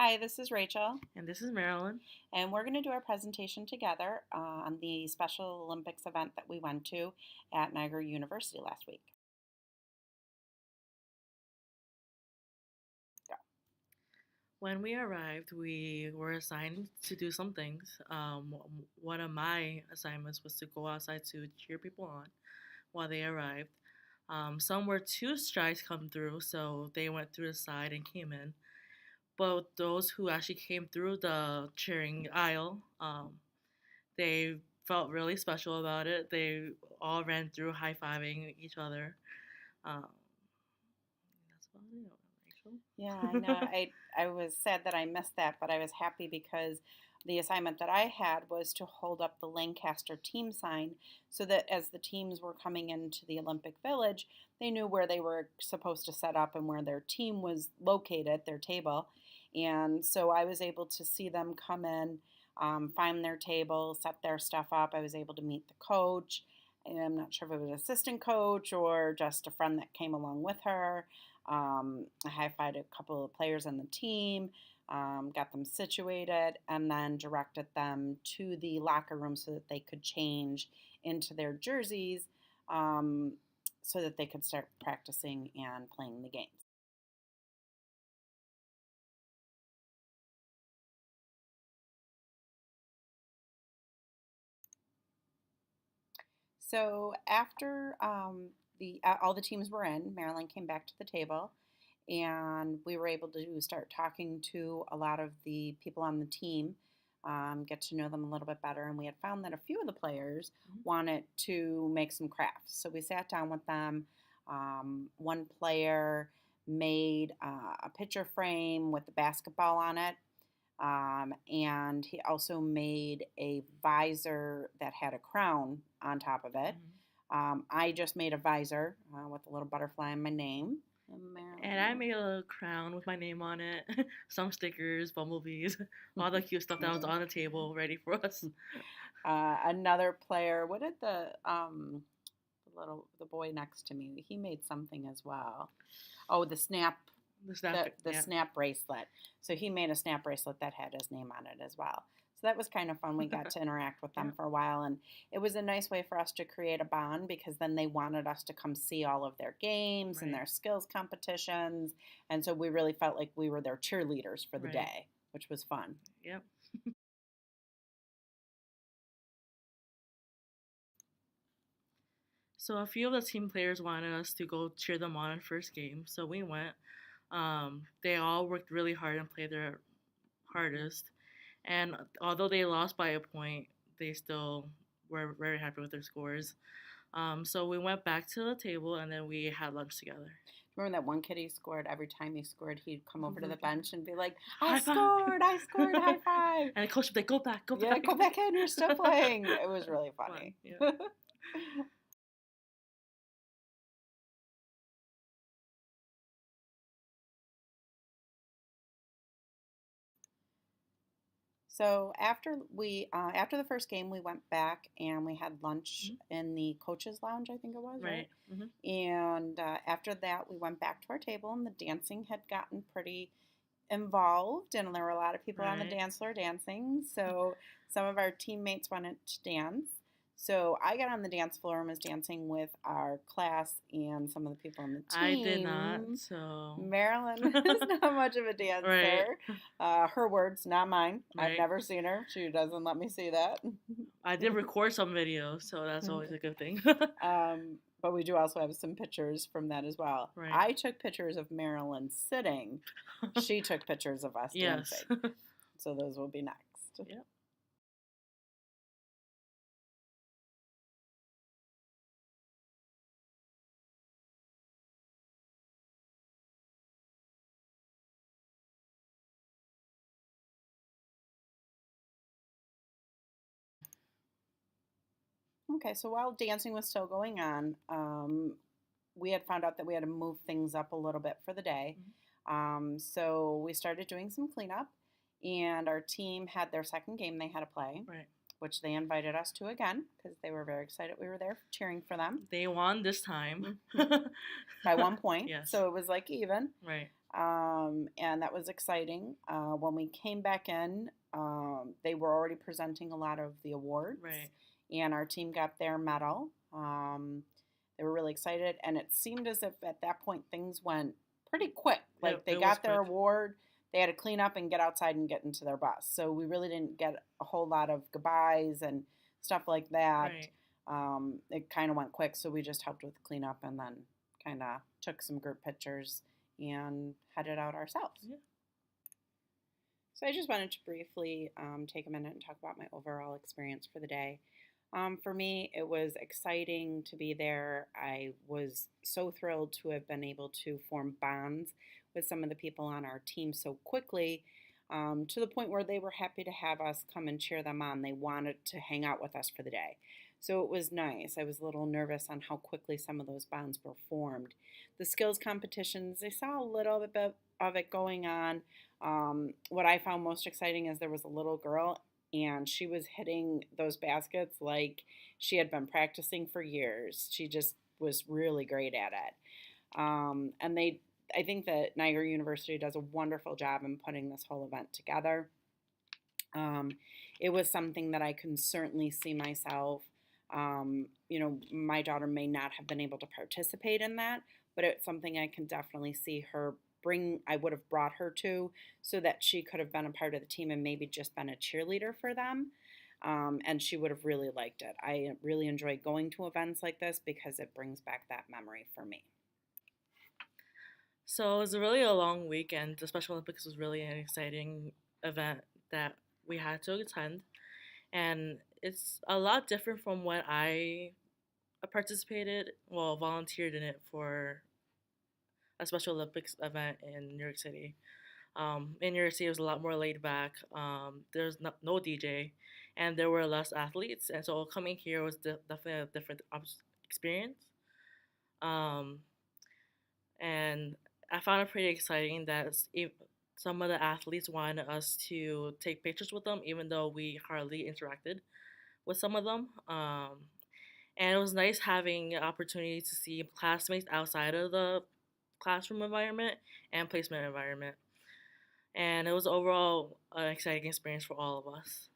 Hi, this is Rachel, And this is Marilyn. and we're going to do our presentation together on the Special Olympics event that we went to at Niagara University last week. Go. When we arrived, we were assigned to do some things. One of my assignments was to go outside to cheer people on while they arrived. Some were two strides come through, so they went through the side and came in. But those who actually came through the cheering aisle, they felt really special about it. They all ran through high fiving each other. Um, that's about it, Yeah, I know. Rachel. I was sad that I missed that, but I was happy because the assignment that I had was to hold up the Lancaster team sign so that as the teams were coming into the Olympic Village, they knew where they were supposed to set up and where their team was located, their table. And so I was able to see them come in, find their table, set their stuff up. I was able to meet the coach. And I'm not sure if it was an assistant coach or just a friend that came along with her. I high-fived a couple of players on the team, got them situated, and then directed them to the locker room so that they could change into their jerseys um, so that they could start practicing and playing the games. So after all the teams were in, Maryland came back to the table, and we were able to start talking to a lot of the people on the team, get to know them a little bit better. And we had found that a few of the players wanted to make some crafts, so we sat down with them. One player made a picture frame with the basketball on it. And he also made a visor that had a crown on top of it. Mhm. I just made a visor with a little butterfly in my name. And I made a little crown with my name on it, some stickers, bumblebees, all the cute stuff that was on the table ready for us. Another player, what did the boy next to me? He made something as well. Oh, the snap The snap, the yeah. snap bracelet. So he made a snap bracelet that had his name on it as well. So that was kind of fun. We got to interact with them Yeah. for a while, and it was a nice way for us to create a bond because then they wanted us to come see all of their games and Right. their skills competitions. And so we really felt like we were their cheerleaders for the Right. day, which was fun. Yep. So a few of the team players wanted us to go cheer them on in first game, so we went. They all worked really hard and played their hardest, and although they lost by a point, they still were very happy with their scores. So we went back to the table and then we had lunch together. Remember that one kid he scored every time he scored, he'd come over to the bench and be like, High five! I scored, high five. And the coach would be like, go back, go Yeah, back. go back in, you're still playing. It was really Fun, funny. yeah. So after the first game, we went back and we had lunch Mhm. in the coaches' lounge, I think it was, right? Right. Hmm. And after that, we went back to our table, and the dancing had gotten pretty involved, and there were a lot of people on the Right. dance floor dancing. So some of our teammates wanted to dance. So I got on the dance floor and was dancing with our class and some of the people on the I did not, team. so. Marilyn is not much of a Right. dancer. Her words, not mine. I've Right. never seen her. She doesn't let me see that. I did record some videos, so that's always a good thing. But we do also have some pictures from that as well. Right. I took pictures of Marilyn sitting. She took pictures of us Yes. dancing. So those will be next. Yep. Okay, so while dancing was still going on, we had found out that we had to move things up a little bit for the day. Mhm. So we started doing some cleanup, and our team had their second game they had to play. Right. which they invited us to again because they were very excited we were there cheering for them. They won this time. By 1 point. Yes. So it was like even. Right. And that was exciting. When we came back in, they were already presenting a lot of the awards. Right. And our team got their medal. They were really excited. And it seemed as if at that point things went pretty quick. Like they got their award, they had to clean up and get outside and get into their bus. So we really didn't get a whole lot of goodbyes and stuff like that. Right. It kind of went quick. So we just helped with cleanup and then kind of took some group pictures and headed out ourselves. Yeah. So I just wanted to briefly take a minute and talk about my overall experience for the day. For me, it was exciting to be there. I was so thrilled to have been able to form bonds with some of the people on our team so quickly, to the point where they were happy to have us come and cheer them on. They wanted to hang out with us for the day. So it was nice. I was a little nervous on how quickly some of those bonds were formed. The skills competitions, I saw a little bit of it going on. What I found most exciting is there was a little girl and she was hitting those baskets like she had been practicing for years. She just was really great at it. I think that Niagara University does a wonderful job in putting this whole event together. It was something that I can certainly see myself. My daughter may not have been able to participate in that, but it's something I can definitely see her bring. I would have brought her to so that she could have been a part of the team and maybe just been a cheerleader for them. And she would have really liked it. I really enjoy going to events like this because it brings back that memory for me. So it was really a long weekend. The Special Olympics was really an exciting event that we had to attend. And it's a lot different from what I volunteered in it for a Special Olympics event in New York City. In New York City, it was a lot more laid back. There's no DJ, and there were less athletes. And so coming here was definitely a different experience. And I found it pretty exciting that some of the athletes wanted us to take pictures with them, even though we hardly interacted with some of them. And it was nice having an opportunity to see classmates outside of the classroom environment and placement environment. And it was overall an exciting experience for all of us.